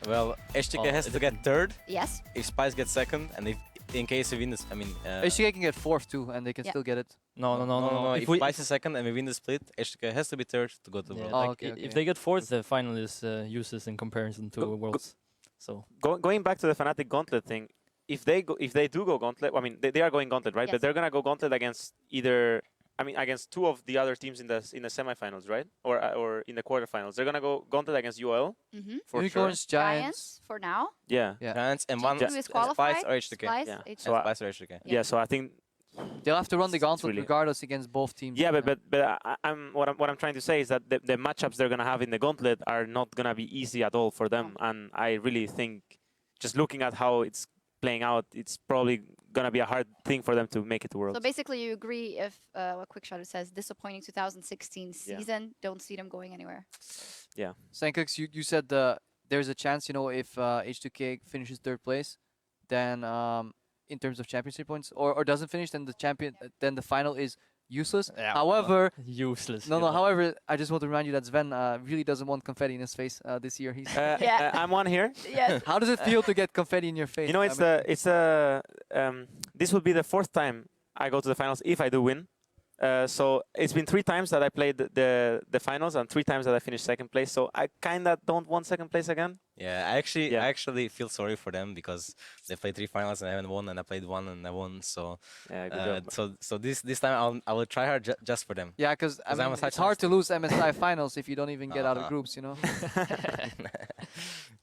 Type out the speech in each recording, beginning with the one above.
Well, H2K has to get third Yes. if Spice gets second, and if in case we win this, I mean, H2K can get fourth too, and they can Yeah. still get it. No. If Spice is second and we win the split, H2K has to be third to go to Yeah, World. Oh, like okay, okay. If they get fourth, the final is useless in comparison to Worlds. So Going back to the Fnatic Gauntlet thing, if they do go Gauntlet, I mean they are going Gauntlet, right? Yes. But they're gonna go Gauntlet against either, I mean, against two of the other teams in the semifinals, right? Or in the quarterfinals. They're gonna go Gauntlet against UL Mm-hmm. for sure. Unicorns, Giants. For now. Yeah. Yeah. Giants and G2 one is qualified. Spice or H2K. Splice, Yeah. H2K. So Spice or H2K. Yeah. So I think. They'll have to run the It's gauntlet really- regardless against both teams. Yeah, but what I'm trying to say is that the matchups they're gonna have in the Gauntlet are not gonna be easy at all for them, and I really think just looking at how it's playing out, it's probably gonna be a hard thing for them to make it to Worlds. So basically, you agree if what Quickshot says, disappointing 2016 season, don't see them going anywhere. Yeah. Sankux, you said there's a chance, you know, if H2K finishes third place, then in terms of championship points, or doesn't finish, then then the final is useless. Yeah, However, useless. no. However, I just want to remind you that Sven really doesn't want confetti in his face this year. He's Yeah. I'm one here. Yes. How does it feel to get confetti in your face? You know, I mean, this will be the fourth time I go to the finals if I do win. So it's been 3 times that I played the finals and 3 times that I finished second place. So I kind of don't want second place again. Yeah, I actually feel sorry for them because they played 3 finals and I haven't won, and I played 1 and I won. So Yeah, good job. so this time I will try hard just for them. yeah, because I mean, it's hard to lose MSI finals if you don't even get out of groups, you know.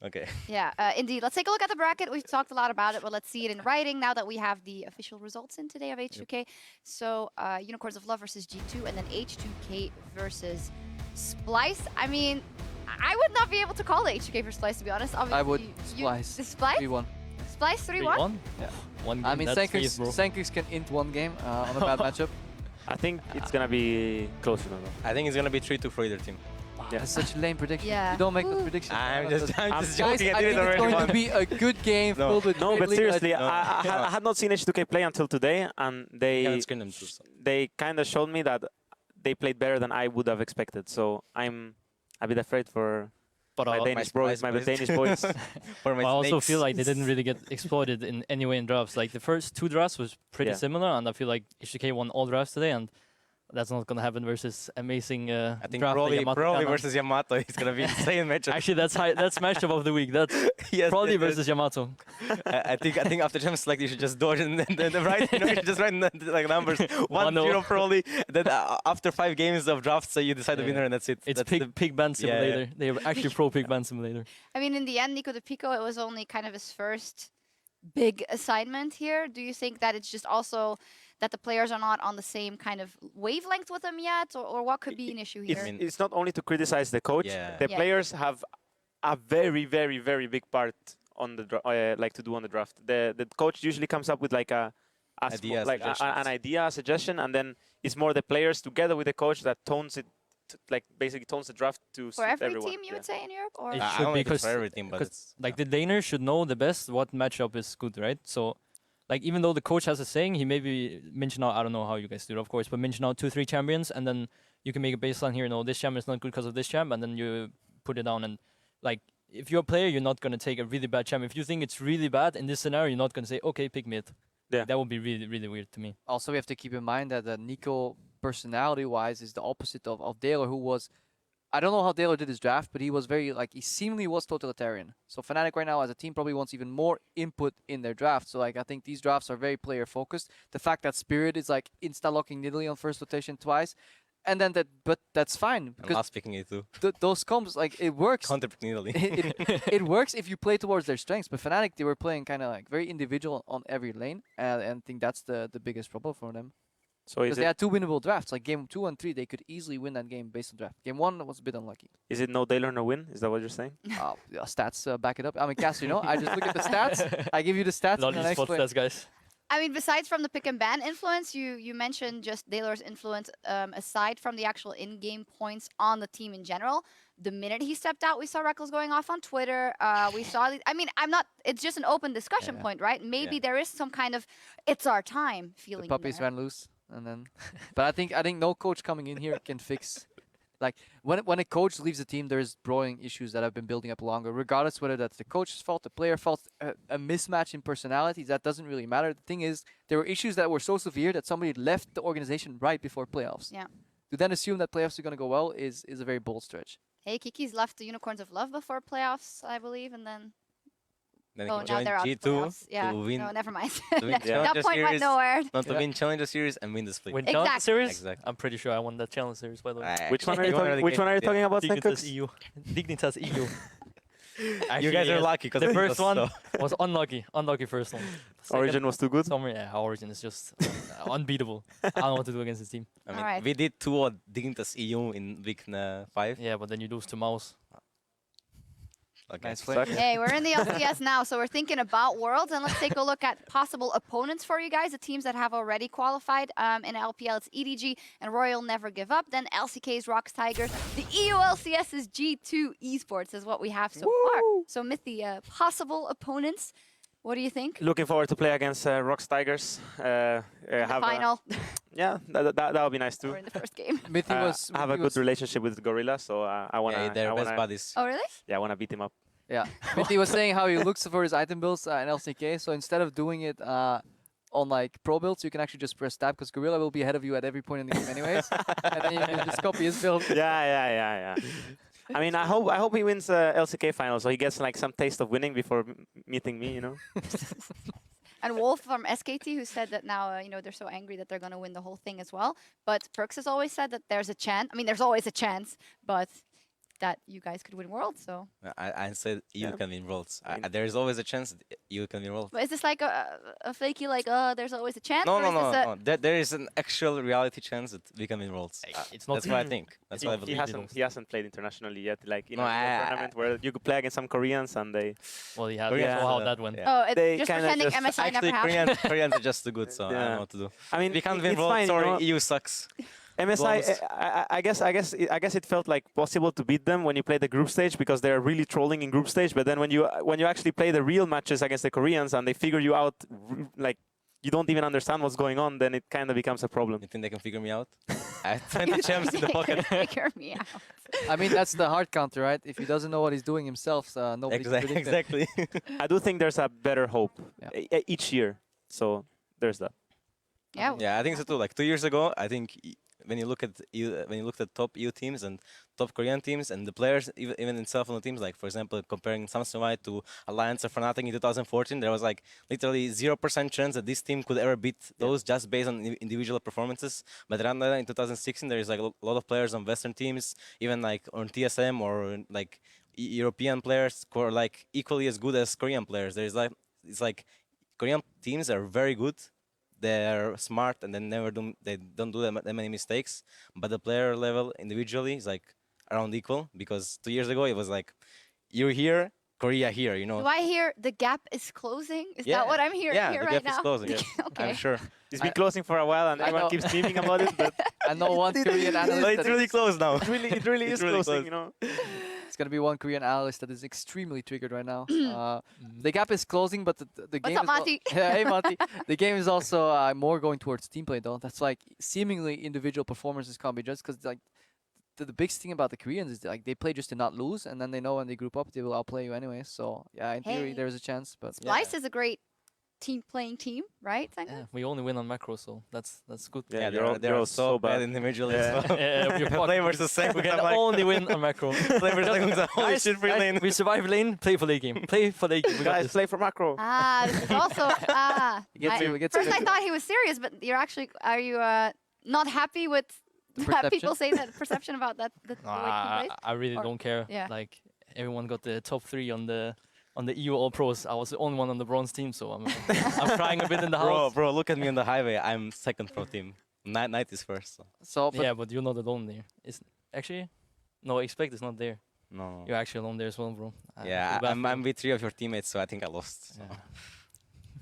Okay. Yeah, indeed. Let's take a look at the bracket. We've talked a lot about it, but let's see it in writing now that we have the official results in today of H2K. So Unicorns of Love versus G2, and then H2K versus Splice. I mean, I would not be able to call it H2K for Splice, to be honest. Obviously, I would Splice. The Splice? 3-1. Splice 3-1? Yeah. One game, I mean, that's faith, bro. Sankux can int one game on a bad matchup. I think it's gonna be closer than that. I think it's gonna be 3-2 for either team. Yeah. That's such a lame prediction. Yeah. You don't make those predictions. I'm just Guys, joking. I think it's going to be a good game filled with No, but great seriously, No. I had not seen H2K play until today, and I haven't screened them too. So. they kind of showed me that they played better than I would have expected. So I'm a bit afraid for But my Danish boys. For my I also snakes. feel like they didn't really get exploited in any way in drafts. Like the first 2 drafts was pretty Yeah. similar, and I feel like H2K won all drafts today, and that's not gonna happen versus amazing I think draft that Yamato probably cannot. versus Yamato is gonna be insane matchup. Actually, that's matchup of the week. That's Yes, probably yes, yes. versus Yamato. I think after Gems Select you should just dodge and then write, you know, you should just write like numbers 1-0 probably. Then after 5 games of drafts, you decide the winner and that's it. It's that's pig band Yeah, yeah. simulator. They were actually pro pig band simulator. I mean, in the end, Nico de Pico, it was only kind of his first big assignment here. Do you think that it's just also that the players are not on the same kind of wavelength with him yet, or what could be an issue here? It's not only to criticize the coach. Yeah. The Yeah. players have a very, very, very big part on the like to do on the draft. The coach usually comes up with like Idea, an idea, a suggestion, and then it's more the players together with the coach that tones it, like basically tones the draft to For suit every everyone. team, you would say, in Europe? Or? It I should don't be think it's for because- everything, but it's Like the laner should know the best what matchup is good, right? So, like even though the coach has a saying, he maybe mention out, I don't know how you guys do it, of course, but mention out 2-3 champions, and then you can make a baseline here. No, this champion is not good because of this champ, and then you put it down. And like, if you're a player, you're not gonna take a really bad champ. If you think it's really bad in this scenario, you're not gonna say, okay, pick mid. Yeah. That would be really, really weird to me. Also, we have to keep in mind that Nico, personality-wise, is the opposite of Daler, who was... I don't know how Daler did his draft, but he was very, like, he seemingly was totalitarian. So Fnatic right now as a team probably wants even more input in their draft. So, like, I think these drafts are very player-focused. The fact that Spirit is, like, insta-locking Nidalee on first rotation twice, and then but that's fine. I'm Because not speaking it too. those comps, like, it works. Counter-pick Nidalee. It works if you play towards their strengths. But Fnatic, they were playing kind of, like, very individual on every lane. And I think that's the biggest problem for them. So Because is they it, had 2 winnable drafts. Like game 2 and 3, they could easily win that game based on draft. Game 1 was a bit unlucky. is it no Daler, no win? Is that what you're saying? Yeah, stats back it up. I mean, Cass, you know, I just look at the stats. I give you the stats. Not And then I just explain. stats, guys. I mean, besides from the pick and ban influence, you mentioned just Daler's influence. Aside from the actual in-game points on the team in general, the minute he stepped out, we saw Rekkles going off on Twitter. We saw. I mean, I'm not. It's just an open discussion point, right? Maybe there is some kind of "it's our time" The feeling. puppies there. ran loose, and then. But I think no coach coming in here can fix Like when a coach leaves the team, there's growing issues that have been building up longer. Regardless whether that's the coach's fault, the player fault, a mismatch in personalities, that doesn't really matter. The thing is, there were issues that were so severe that somebody left the organization right before playoffs. Yeah. To then assume that playoffs are going to go well is a very bold stretch. Hey, Kiki's left the Unicorns of Love before playoffs, I believe, and then Then oh, he now joined they're out of G2 playoffs. Yeah. to win, No, never mind. to win that Challenger point went Series. nowhere. Not to Yeah. win Challenger Series and win the split. Win Exactly. Challenge Series? Exactly. I'm pretty sure I won that Challenge Series, by the way. Which one are you, You wanna which one are you get- talking about, Dignitas Jankos? EU. Dignitas EU. You Actually, guys are yes, lucky because the first one was unlucky. Unlucky first one. Origin was too good. Summer, yeah, Origin is just unbeatable. I don't know what to do against this team. I mean, Alright. we did 2 at Dignitas EU in week 5. Yeah, but then you lose to Mouse. Okay. Nice play. Suck. Hey, we're in the LCS now, so we're thinking about Worlds, and let's take a look at possible opponents for you guys. The teams that have already qualified in LPL, it's EDG and Royal Never Give Up. Then LCK's Rocks Tigers. The EU LCS is G2 Esports is what we have so far. So, Mythy, possible opponents. What do you think? Looking forward to play against Rocks Tigers. The final. Yeah, that would be nice too. Or in the first game. Mythy was I have a Mythy good was- relationship with Gorilla, so I wanna, Yeah, they're I best wanna, buddies. Oh, really? yeah, I wanna beat him up. Yeah, Mythy was saying how he looks for his item builds in LCK. So instead of doing it on like pro builds, you can actually just press tab because Gorilla will be ahead of you at every point in the game, anyways. And then you can just copy his build. Yeah. I mean, I hope he wins LCK final, so he gets like some taste of winning before meeting me, you know. And Wolf from SKT, who said that now, they're so angry that they're going to win the whole thing as well. But Perks has always said that there's a chance. I mean, there's always a chance, but that you guys could win Worlds, so. I said you Yeah. can win Worlds. I mean- There is always a chance that you can win Worlds. But is this like a flaky, like, there's always a chance? No, or is this a- no. There is an actual reality chance that we can win Worlds. It's not. That's what I think. That's what I He believe. hasn't played internationally yet, like in No, a tournament where you could play against some Koreans and they. Well, yeah, Koreans that's how are- that went. yeah. Oh, it's They just kinda pretending just- MSI never Actually, happened. Koreans are just too good, so I don't Yeah. know what to do. I mean, We can't it- win it's Worlds. fine, Sorry, you know? EU sucks. MSI, Almost. I guess it felt like possible to beat them when you play the group stage because they're really trolling in group stage. But then when you actually play the real matches against the Koreans and they figure you out, like you don't even understand what's going on, then it kind of becomes a problem. You think they can figure me out? I have 20 champs in the pocket. Figure me out. I mean, that's the hard counter, right? If he doesn't know what he's doing himself, nobody can predict him. Exactly. I do think there's a better hope Yeah. each year. So there's that. Yeah. Yeah, I think so too. Like 2 years ago, I think when you look at when you looked at top EU teams and top Korean teams and the players even itself on the teams, like for example comparing Samsung to Alliance or Fnatic in 2014, there was like literally 0% chance that this team could ever beat those just based on individual performances. But right now in 2016, there is like a lot of players on Western teams, even like on TSM or like European players who are like equally as good as Korean players. There is like it's like Korean teams are very good. They're smart and they don't do that many mistakes. But the player level individually is like around equal because 2 years ago it was like you're here, Korea here, you know. Do I hear the gap is closing? Is Yeah. that what I'm hearing Yeah, here the right gap is now? closing. Okay. I'm sure. It's been closing for a while and I everyone know. keeps dreaming about it, but I know one Korean analyst. It's that really is- close now. it really It's is really closing, close. you know. It's gonna be one Korean analyst that is extremely triggered right now. The gap is closing, but the game up, is al- Mati? Yeah, hey Mati. The game is also more going towards team play though. That's like seemingly individual performances can't be judged because like the biggest thing about the Koreans is like they play just to not lose, and then they know when they group up they will outplay you anyway. So yeah, in theory Hey. there's a chance, but Splice is a great team team, right? Sanka? Yeah, we only win on macro, so that's good. Yeah, you're all- they're you're all so bad individually as Yeah. well. We're fucked. Play versus Sang, We can I'm like- only win on macro. Play versus Sang, holy Guys, shit, free guys, lane. we survive lane, play for late game. Play for late game. We got Guys, this. play for macro. Ah, this is also It gets First, I thought he was serious, but are you not happy with that people say that perception about that? The No, way he plays? I really Or- don't care. yeah. Like everyone got the top 3 on the EU All Pros. I was the only one on the bronze team, so I'm crying a bit in the house. Bro, look at me on the highway. I'm second pro team. Night is first. So. So but Yeah, but you're not alone there. It's actually no, expect is not there. No. You're actually alone there as well, bro. I Yeah, feel bad I'm for you. with 3 of your teammates, so I think I lost. So. Yeah.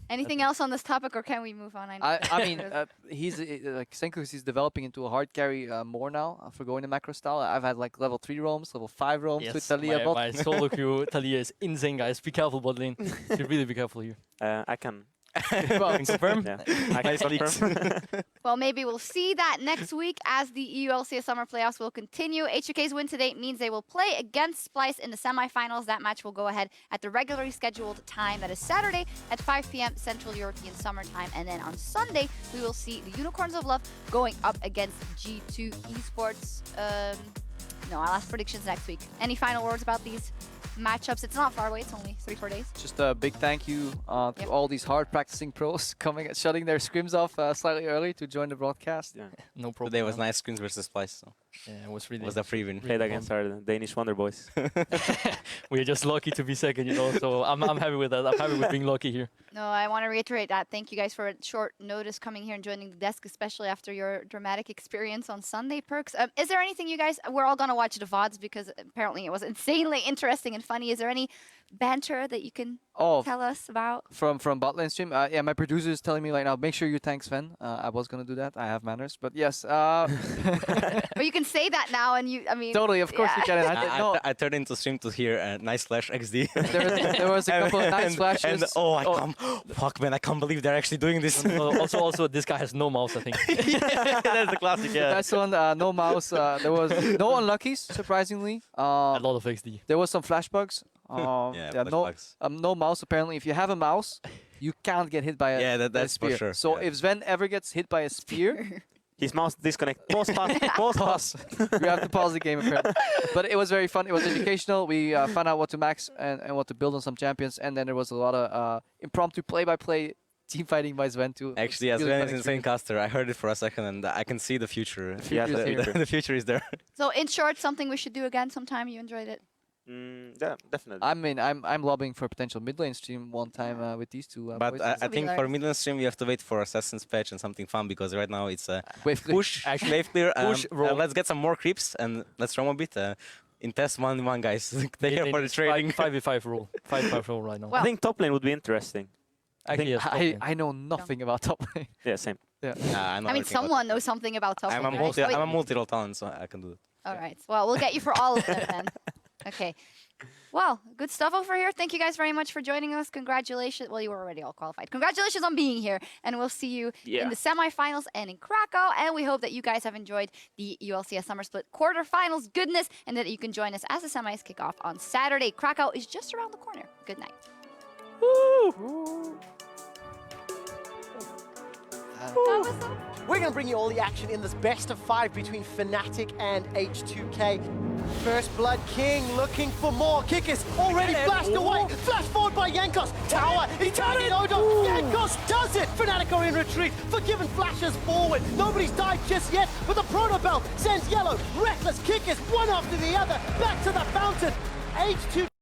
Anything else on this topic, or can we move on? I mean, he's like Senkus is developing into a hard carry more now for going to macro style. I've had like level 3 roams, level 5 roams with Yes, Talia bot. my solo queue Talia is insane, guys. Be careful, bot lane. Should really be careful here. I can Well, Confirm? Yeah, I can Nice leaks. confirm. Well, maybe we'll see that next week as the EU LCS Summer Playoffs will continue. H2K's win to date means they will play against Splice in the semifinals. That match will go ahead at the regularly scheduled time. That is Saturday at 5 p.m. Central European Summer Time. And then on Sunday, we will see the Unicorns of Love going up against G2 Esports. No, I'll ask predictions next week. Any final words about these matchups? It's not far away. It's only 3-4 days. Just a big thank you to Yep. all these hard practicing pros shutting their scrims off slightly early to join the broadcast. Yeah. No problem. Today was nice screens versus Splice, so Yeah, it was really. it was a free win. Played against our Danish Wonder Boys. We're just lucky to be second, you know. So I'm happy with that. I'm happy with being lucky here. No, I want to reiterate that. Thank you guys for short notice coming here and joining the desk, especially after your dramatic experience on Sunday, Perks. Is there anything you guys... We're all going to watch the VODs because apparently it was insanely interesting and funny. Is there any banter that you can Oh, tell us about? from botlane stream. Yeah, my producer is telling me right now, make sure you thank Sven. I was gonna do that. I have manners, but yes. But you can say that now and you... I mean... Totally, of course yeah. you can. And I did- no, I turned into stream to hear nice slash XD. there was a couple of nice flashes. And I can't, fuck man, I can't believe they're actually doing this. Also, this guy has no mouse, I think. Yeah, that's the classic, yeah. That's one. No mouse. There was no unluckies, surprisingly. A lot of XD. There was some flash bugs. Yeah, flash no, bugs. no mouse. Apparently, if you have a mouse, you can't get hit by a, Yeah, by a that's for spear. sure, So yeah. if Sven ever gets hit by a spear, His mouse disconnect. Pause, pause. you have to pause the game. Apparently. But it was very fun. It was educational. We found out what to max and what to build on some champions, and then there was a lot of impromptu play-by-play team fighting by Sven too. It Actually, was as really well fun as insane caster, I heard it for a second and I can see the future. Yeah, future is here. The future is there. So in short, something we should do again sometime. You enjoyed it? Yeah, definitely. I mean, I'm lobbying for a potential mid lane stream one time with these two. But boys. I will be think for hilarious. middle stream, you have to wait for Assassin's patch and something fun because right now it's a Wave clear. push, wave clear. Push, roll. Let's get some more creeps and let's roam a bit. In test 1-1, guys. Take care for the trading. 5v5 rule. 5v5 rule right now. Well- I think top lane would be interesting. Actually, yes. top lane. I know nothing about top lane. Yeah, same. I I mean, someone knows something about top I'm a lane, right? Wait, multi-role talent, so I can do it. all right. Well, we'll get you for all of them then. Okay. Well, good stuff over here. Thank you guys very much for joining us. Congratulations. Well, you were already all qualified. Congratulations on being here. And we'll see you in the semifinals and in Krakow. And we hope that you guys have enjoyed the ULCS Summer Split quarterfinals goodness and that you can join us as the semis kick off on Saturday. Krakow is just around the corner. Good night. We're going to bring you all the action in this best of 5 between Fnatic and H2K. First Blood King looking for more. Kikis already flashed away. Flash forward by Jankos. Tower is tagging Odo. Jankos does it. Fnatic are in retreat. Forgiven flashes forward. Nobody's died just yet, but the Proto Belt sends Yellow. Rekkles Kikis one after the other. Back to the fountain. H2